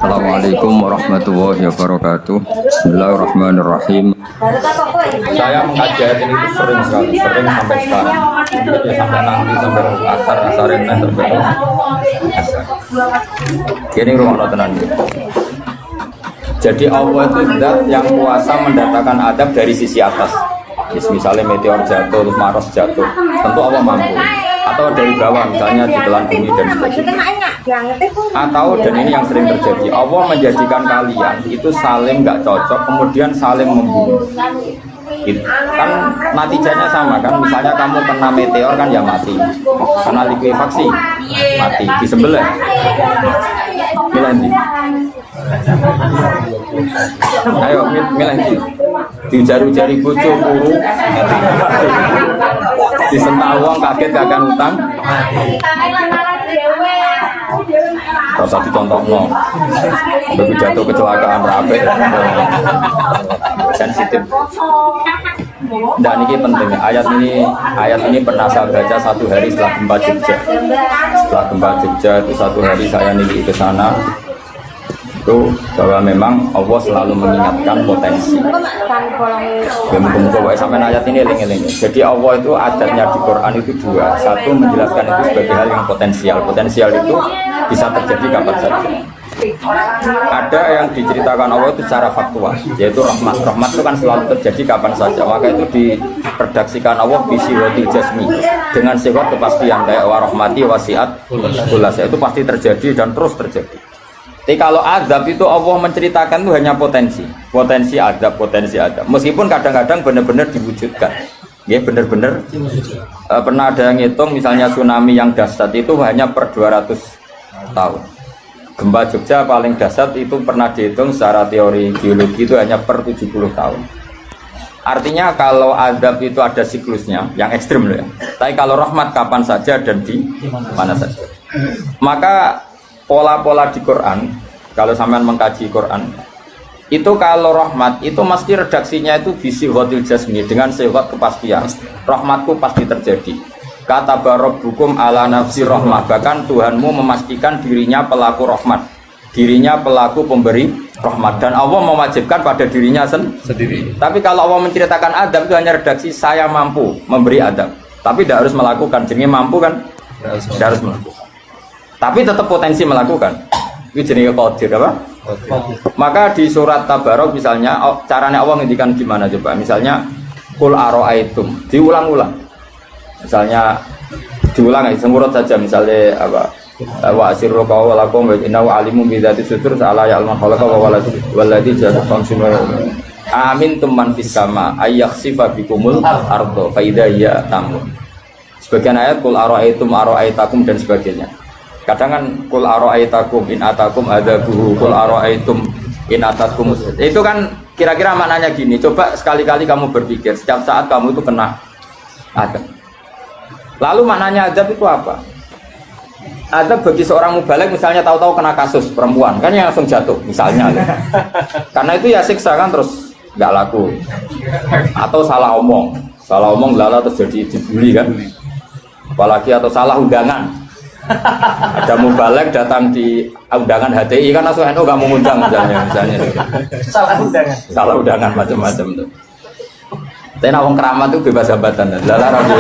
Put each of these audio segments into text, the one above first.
Assalamualaikum warahmatullahi wabarakatuh. Bismillahirrahmanirrahim. Saya mengkaji ayat ini sering sekali, sering sampai sekarang. Jadi sampai nanti sampai asar ini terbaik. Ini rumah tenan. Jadi Allah itu zat yang kuasa mendatangkan adab dari sisi atas. Misalnya meteor jatuh, terus Mars jatuh, tentu Allah mampu. Atau dari bawah, misalnya ditelan bumi dan sebagainya. Atau, dan ini yang sering terjadi, Allah menjadikan kalian itu saling nggak cocok, kemudian saling membunuh. Gitu. Kan natijanya sama kan, misalnya kamu kena meteor kan ya mati, kena likuifaksi mati, disembelih milanti. Ayo milanti, dijari-jari bojo kuru, disentak uang kaget gak akan utang. Rasa dicontoh no, begitu jatuh kecelakaan rapi, sensitif. Dan ini penting. Ayat ini pernah saya baca satu hari setelah gempa Jogja. Setelah gempa Jogja itu satu hari saya niki ke sana. Itu bahwa memang Allah selalu mengingatkan potensi. Mungkin sampai ayat ini eling-eling. Jadi Allah itu adatnya di Quran itu dua. Satu menjelaskan itu sebagai hal yang potensial. Potensial itu bisa terjadi kapan saja. Ada yang diceritakan Allah itu secara faktual, yaitu rahmat. Rahmat itu kan selalu terjadi kapan saja. Maka itu diredaksikan Allah bisiwatil jasmi, dengan sifat kepastian kayak warahmati wasiat kulasya, itu pasti terjadi dan terus terjadi. Tapi kalau azab itu Allah menceritakan itu hanya potensi azab. Meskipun kadang-kadang benar-benar diwujudkan. Ya benar-benar pernah ada yang ngitung misalnya tsunami yang dahsyat itu hanya per 200 tahun. Gempa Jogja paling dahsyat itu pernah dihitung secara teori geologi itu hanya per 70 tahun. Artinya kalau azab itu ada siklusnya yang ekstrim loh ya. Tapi kalau rahmat kapan saja dan di mana saja. Maka pola-pola di Quran, kalau sampean mengkaji Quran, itu kalau rahmat itu mesti redaksinya itu bisihotil jasmi, dengan sifat kepastian. Rahmatku pasti terjadi. Kata barabbukum ala nafsi rahmah, bahkan Tuhanmu memastikan dirinya pelaku rahmat, dirinya pelaku pemberi rahmat, dan Allah mewajibkan pada dirinya sendiri. Tapi kalau Allah menceritakan adab itu hanya redaksi saya mampu memberi adab, tapi tidak harus melakukan. Jadi mampu kan tidak harus melakukan, tapi tetap potensi melakukan. Itu jenis qadir apa? Maka di surat Tabarok misalnya caranya Allah ngendikan gimana coba? Misalnya qul aro'aitum, diulang-ulang. Misalnya diulang aja, semurut saja misalnya apa? Wa asirru qawlakum wa innahu alimun bi dzati sudur ala ya'lamu khalaqa wa walladzi ja'ala khamsun amin tumman fis sama ayyakhsifa bikumul ardo fa idza hiya tamun. Sebagian ayat qul aro'aitakum dan sebagainya. Kadang kan qul aro'aitakum in atakum adzabuhu qul aro'aitum in atakum. Itu kan kira-kira maknanya gini, coba sekali-kali kamu berpikir setiap saat kamu itu kena adab. Lalu maknanya adab itu apa? Adab bagi seorang mubaligh misalnya tahu-tahu kena kasus perempuan, kan yang langsung jatuh misalnya. Karena itu ya siksa kan, terus nggak laku. Atau salah omong lala terus jadi dibully kan. Apalagi atau salah undangan. Ada mubaligh datang di undangan HTI kan langsung NU nggak mau undang misalnya. Salah undangan macam-macam tuh. Tapi nak wong keramat itu bebas hambatan. Lala rabi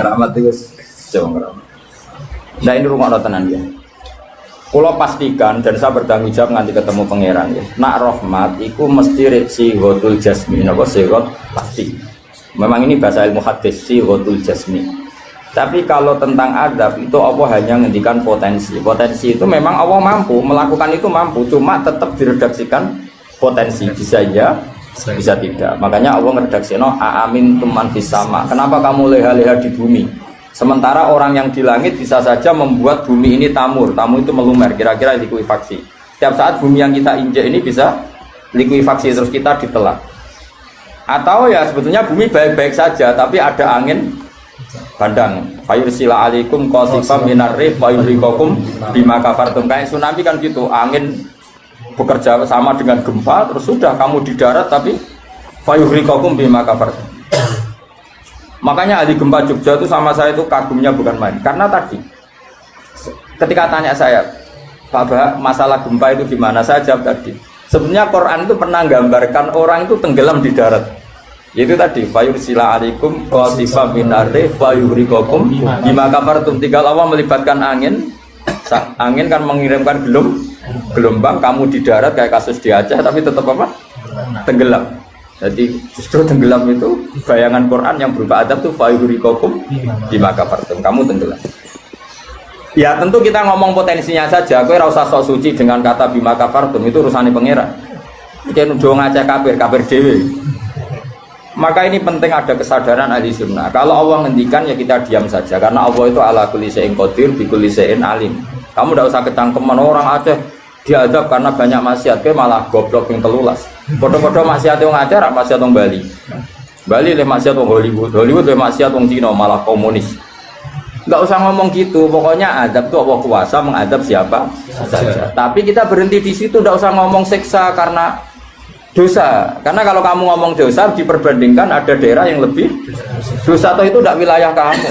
keramat itu jauh keramat. Nah ini rumah tenan ya. Kalau pastikan dan saya bertanggung jawab nanti ketemu pangeran ya. Nak rahmat itu mesti sighatul jasmi, napa sighat pasti. Memang ini bahasa ilmu hadis sighatul jasmi. Tapi kalau tentang adab itu Allah hanya ngendikan potensi. Potensi itu memang Allah mampu melakukan itu, mampu, cuma tetap diredaksikan potensi, bisa ya, bisa tidak. Makanya Allah ngeredaksino amin tuman fis sama. Kenapa kamu leha-leha di bumi? Sementara orang yang di langit bisa saja membuat bumi ini tamur itu melumer, kira-kira likuifaksi. Setiap saat bumi yang kita injak ini bisa likuifaksi terus kita ditelan. Atau ya sebetulnya bumi baik-baik saja, tapi ada angin bandang. Fayursila alaikum qasifam minar rih fayurikakum bima kafartum. Kayak tsunami kan gitu, angin bekerja sama dengan gempa, terus sudah kamu di darat tapi fayurikakum bima kafartum. Makanya ahli gempa Jogja itu sama saya itu kagumnya bukan main. Karena tadi ketika tanya saya, Pak, masalah gempa itu gimana? Saya jawab tadi. Sebenarnya Quran itu pernah gambarkan orang itu tenggelam di darat. Itu tadi fayursila alaikum qasifam min ardi fayuhrikokum bima kafartum. Tinggal Allah melibatkan angin. Angin kan mengirimkan gelombang, kamu di darat kayak kasus di Aceh tapi tetap apa? Tenggelam. Jadi justru tenggelam itu bayangan Quran yang berupa adab itu fayuhrikokum bima kafartum. Kamu tenggelam. Ya tentu kita ngomong potensinya saja. Kowe ora usah sok suci dengan kata bima kafartum, itu urusane pangeran. Iki nuduh ngajak kafir dhewe. Maka ini penting ada kesadaran ahli sunnah. Kalau Allah ngendikan ya kita diam saja, karena Allah itu ala kulli syai'in qadir bi kulli syai'in alim. Kamu tidak usah kecangkeman orang Aceh diadab karena banyak maksiat, ke malah goblok yang telulas. Bodoh-bodoh maksiat yang Aceh, rak maksiat yang Bali. Bali le maksiat yang Hollywood, Hollywood le maksiat yang Cina, malah komunis. Enggak usah ngomong gitu, pokoknya adab itu Allah kuasa mengadab siapa saja. Tapi kita berhenti di situ, tidak usah ngomong siksa karena dosa, karena kalau kamu ngomong dosa diperbandingkan ada daerah yang lebih dosa atau itu tidak wilayah kamu.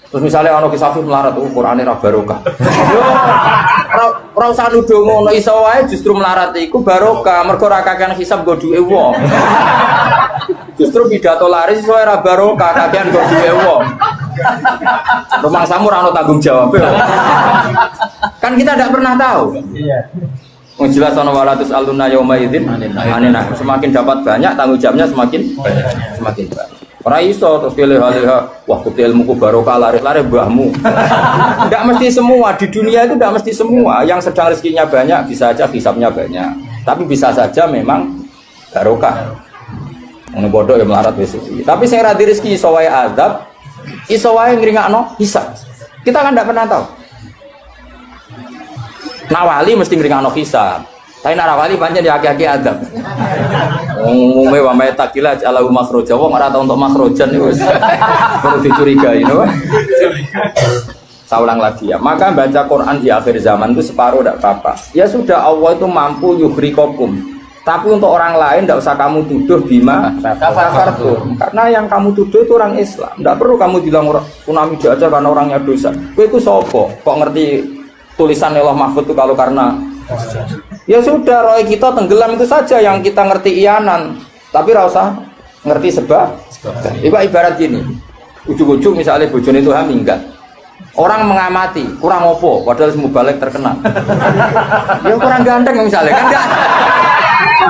Terus misalnya ono kisah melarat, Qur'ane ra barokah. Yo ora usah nuduh ngono, iso wae justru melarat iku barokah, mergo ra kakean hisab go duwe wong. Justru pidato laris iso ra barokah, kakean go duwe wong. Rumah samu ora ono tanggung jawab. Kan kita tidak pernah tahu. Iya. Jelas ana walatus aluna yauma idzin anina. Semakin dapat banyak tanggung jawabnya semakin banyak. Ora iso terus pilih-pilih wah kuti ilmuku barokah laris-laris mbahmu. Enggak mesti semua di dunia itu, enggak mesti semua. Yang sedang rezekinya banyak bisa aja hisabnya banyak. Tapi bisa saja memang barokah. Ngono bodoh ya melarat wis. Tapi sing ra di rezeki iso wae azab, iso wae ngringakno hisab. Kita kan enggak pernah tahu. Nawali mesti ngringakno hisab. Tapi nak wali pancen ya aki-aki adab. Umume wa may takila alahu makhraja. Wong ora tau untuk makhrajan niku wis perlu dicurigai, no? Saya ulang lagi ya. Maka baca Quran di akhir zaman itu separuh tidak apa-apa. Ya sudah, Allah itu mampu yuhrikokum. Tapi untuk orang lain tidak usah kamu tuduh bima kafartum. Karena yang kamu tuduh itu orang Islam. Tidak perlu kamu bilang tsunami aja karena orangnya dosa. Kowe iku sapa? Kok ngerti tulisan Allah Mahfud itu kalau karena ya sudah, roh kita tenggelam itu saja yang kita ngerti iyanan, tapi rasa ngerti sebab. Ibarat gini, ujuk-ujuk misalnya bojone itu minggat, orang mengamati kurang opo, padahal semua balik terkenal. Ya kurang ganteng misalnya,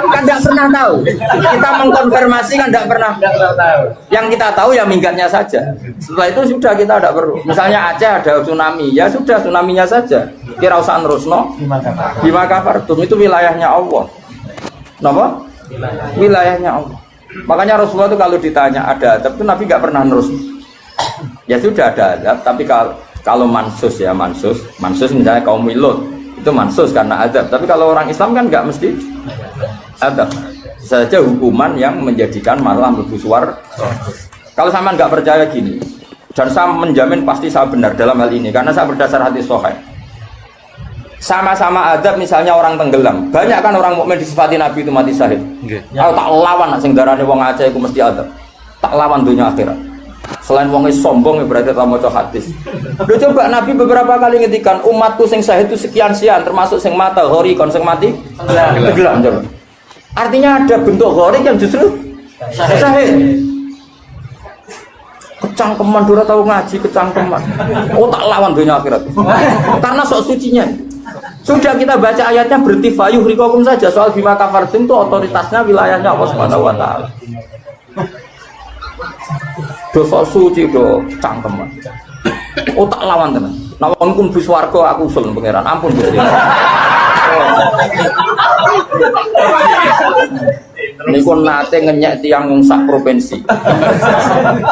kan enggak pernah tahu. Kita mengkonfirmasi kan enggak pernah tahu. Yang kita tahu ya minggatnya saja. Setelah itu sudah kita tidak perlu. Misalnya Aceh ada tsunami, ya sudah tsunaminya saja. Kira usah nerusno. Bima kafartum itu wilayahnya Allah. Napa? Wilayahnya Allah. Makanya Rasulullah itu kalau ditanya ada adab itu Nabi enggak pernah nerus. Ya sudah ada adab, tapi kalau mansus ya mansus misalnya kaum Lut itu mansus karena adab. Tapi kalau orang Islam kan enggak mesti adab. Saja hukuman yang menjadikan malah mlebu swarga. Kalau sama nggak percaya gini, dan saya menjamin pasti saya benar dalam hal ini karena saya berdasar hadis sahih. Sama-sama adab, misalnya orang tenggelam, banyak kan orang mukmin disifati Nabi itu mati syahid. Kalau tak lawan nak sing darane wong Aceh iku mesti adab. Tak lawan dunia akhirat. Selain wong sombong ya berarti tak maca hadis. Lho coba Nabi beberapa kali ngendikan umatku sing syahid itu sekian-sekian termasuk sing mata hori kon sing mati tenggelam coba. Artinya ada bentuk hori yang justru syahid. Kecangkeman dora tahu ngaji kecangkeman. Oh tak lawan dunia akhirat. Karena sok sucinya. Sudah kita baca ayatnya berarti fayuhrikokum saja, soal bima kafartum itu otoritasnya wilayahnya Allah Subhanahu wa taala. Dosa suci do cangkeman. Oh tak lawan tenan. Nawangkum bis warga aku usul pangeran. Ampun Gusti. Niku nate ngenyek tiang wong sak provinsi.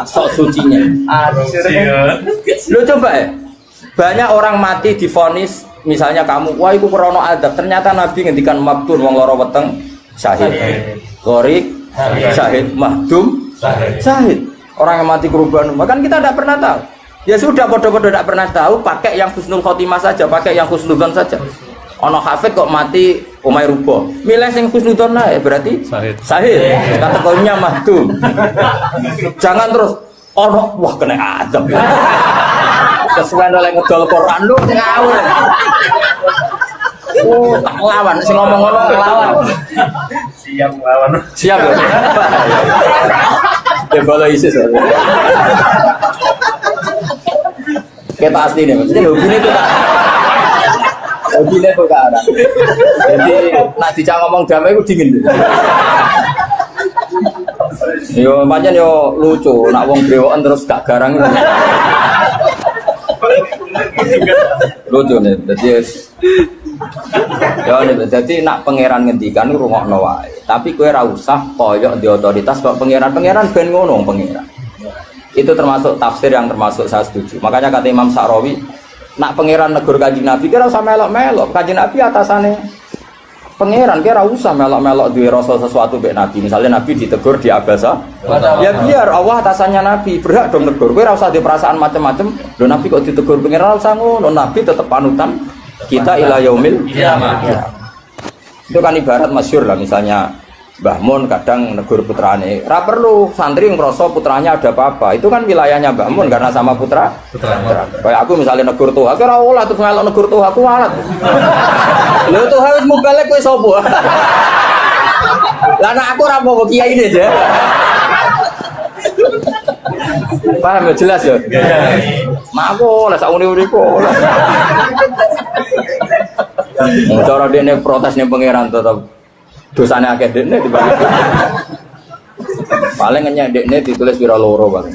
Sok sucinya. Lo coba ya. Banyak orang mati divonis, misalnya kamu, wah iku krana adab. Ternyata Nabi ngendikan maktun wong lara weteng syahid. Gharik syahid, mahdum syahid. Orang yang mati korban, kan kita tidak pernah tahu. Ya sudah, bodoh-bodoh tidak pernah tahu, pakai yang husnul khotimah saja, pakai yang husnudzon saja. Ono hafid kok mati umay rubo. Milih sing husnudzon lah ya berarti syahid. Kategorinya mahdum. Jangan terus ono wah kena adab. Kesuwen oleh ngedol Quran lu ngawur. Oh, tak lawan sing ngomong ngono lawan. Siap lawan. Siap ya. Ya follow ISIS. Kita asli nih, maksudnya hobinya itu tak. Hobinya itu tak ada. Jadi nak dicak ngomong damai itu dingin. Yo pancen yo lucu, nak wong brewoken terus gak garang. Lucu nih, jadi nak pangeran ngendikan rungokno wae. Tapi kowe ora usah koyok di otoritas kok pangeran ben ngono pangeran. Itu termasuk tafsir yang termasuk saya setuju. Makanya kata Imam Sa'rawi, nak pangeran negur Kanjeng Nabi kira usah melok-melok. Kanjeng Nabi atasane pangeran kira usah melok-melok duwe rasa sesuatu mbek Nabi. Misalnya Nabi ditegur di abasa, ya biar Allah atasannya Nabi, berhak dong negur. Kowe ora usah di perasaan macam-macam. Lho Nabi kok ditegur pangeran usah ngono. Nabi tetep panutan kita ila yaumil kiamah. Itu kan ibarat masyhur lah, misalnya Mbah Mun kadang negur putrane, ra perlu santri ngerasa putranya ada apa-apa. Itu kan wilayahnya Mbah Mun karena sama putra. Kayak aku misalnya negur tuh, aku ora oleh terus ngelok negur tuh aku walat. Lho tuh harus mubalek kowe sapa? Lah nek aku ora mau kiai ini aja. Paham ya jelas ya? Mak aku oleh sak uni-uniku. Cara dene protes ning pangeran tetep dosane akeh dekne dibanding. Paling ngenyek dekne ditulis pira loro paling.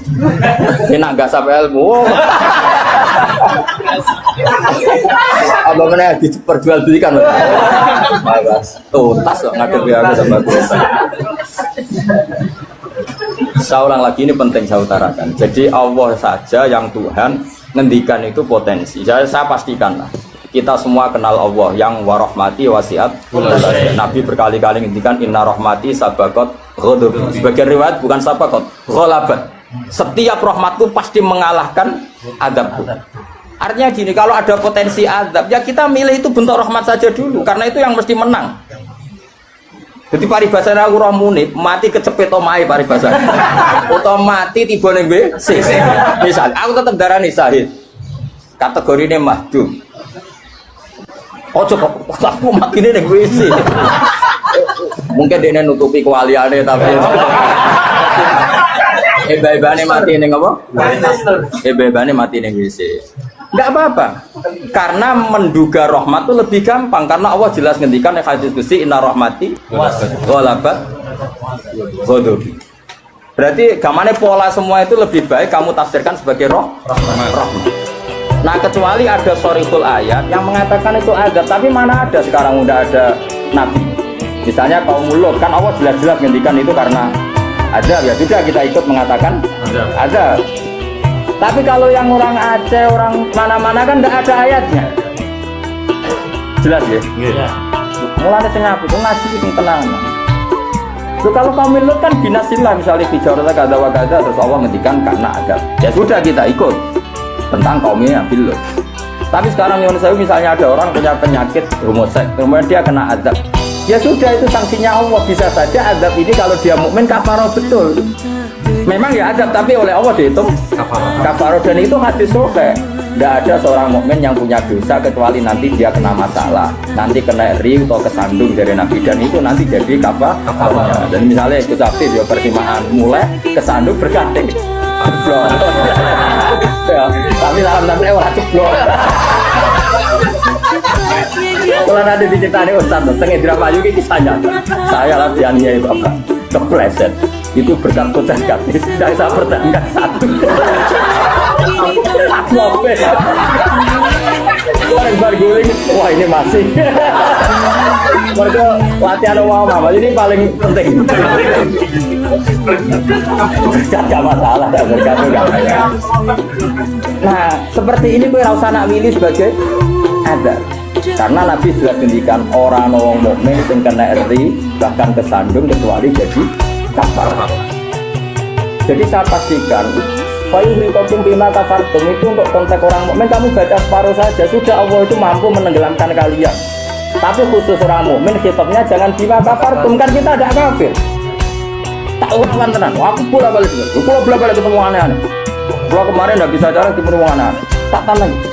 Enak gak sampai ilmu. Apa meneh diperjualbelikan. Bagus. Tuntas kok ngadepi aku sama gue. Saya ulang lagi, ini penting saya utarakan. Jadi Allah saja yang Tuhan ngendikan itu potensi. Saya pastikan lah. Kita semua kenal Allah yang warahmati wasiat. Nabi berkali-kali ngendikan inna rahmati sabaqat ghadab. Sebagian riwayat bukan sabaqat, ghalabat. Setiap rahmatku pasti mengalahkan azabku. Artinya gini, kalau ada potensi azab, ya kita milih itu bentuk rahmat saja dulu, karena itu yang mesti menang. Jadi paribasane aku roh munib, mati kecepet omahe paribasane. Utawa mati tiba ning WC. Misal aku tetep darani syahid. Kategorine mahdum. Ojo kok aku matine ning WC. Mungkin dia nutupi kewaliane tapi hebane mati ning apa? Hebane mati ning WC. Enggak apa-apa. Karena menduga rahmat itu lebih gampang karena Allah jelas ngendikan hadis qudsi inna rahmati ghalabat ghadabi. Berarti gamane pola semua itu lebih baik kamu tafsirkan sebagai rahmat. Nah kecuali ada soriful ayat yang mengatakan itu ada, tapi mana ada sekarang udah ada nabi. Misalnya kaum Lut kan Allah jelas-jelas ngendikan itu karena ada, ya sudah kita ikut mengatakan ada. Tapi kalau yang orang Aceh, orang mana-mana kan tidak ada ayatnya. Jelas ya? Iya. Mulanya sing apik, ngaji sing tenang. So, kalau kaum Lut kan binasillah misalnya bicara kata wa kata terus Allah ngendikan karena ada. Ya sudah kita ikut tentang kaumnya Lut. Tapi sekarang yang saya misalnya ada orang punya penyakit homoseks, kemudian dia kena azab. Ya sudah itu sanksinya Allah, bisa saja azab ini kalau dia mukmin kafarah betul. Memang ya azab tapi oleh Allah dihitung kafarah dan itu hadis sahih. Tidak ada seorang mukmin yang punya dosa kecuali nanti dia kena masalah, nanti kena riu atau kesandung dari Nabi dan itu nanti jadi kafarah. Dan misalnya itu saksi dia persimaan mulai kesandung berganti. Ya, tapi dalam nanti orang ceblok. Kalau nanti diceritani Ustaz, tengah drama juga kisahnya. Saya lah dianiaya bapak, kepleset. Itu berkat kocakat, tidak bisa bertengkar satu. Aku apa? Orang berguling, wah ini masih. Mereka latihan mama, ini paling penting. Berkat gak masalah, berkat gak masalah. Nah, seperti ini gue rasa nak milih sebagai ada. Karena Nabi sudah ngendikan orang mukmin sing kena eri bahkan kesandung kecuali jadi kafar. Jadi saya pastikan fayuhrikum bima kafartum itu untuk konteks orang mukmin kamu baca separuh saja sudah Allah itu mampu menenggelamkan kalian. Tapi khusus orang mukmin kitabnya jangan bima kafartum kan kita ada kafir. Tak ulang tenan. Aku bolak-balik ketemu aneh-aneh. Kalau kemarin enggak bisa cara ketemu aneh-aneh. Tak taman.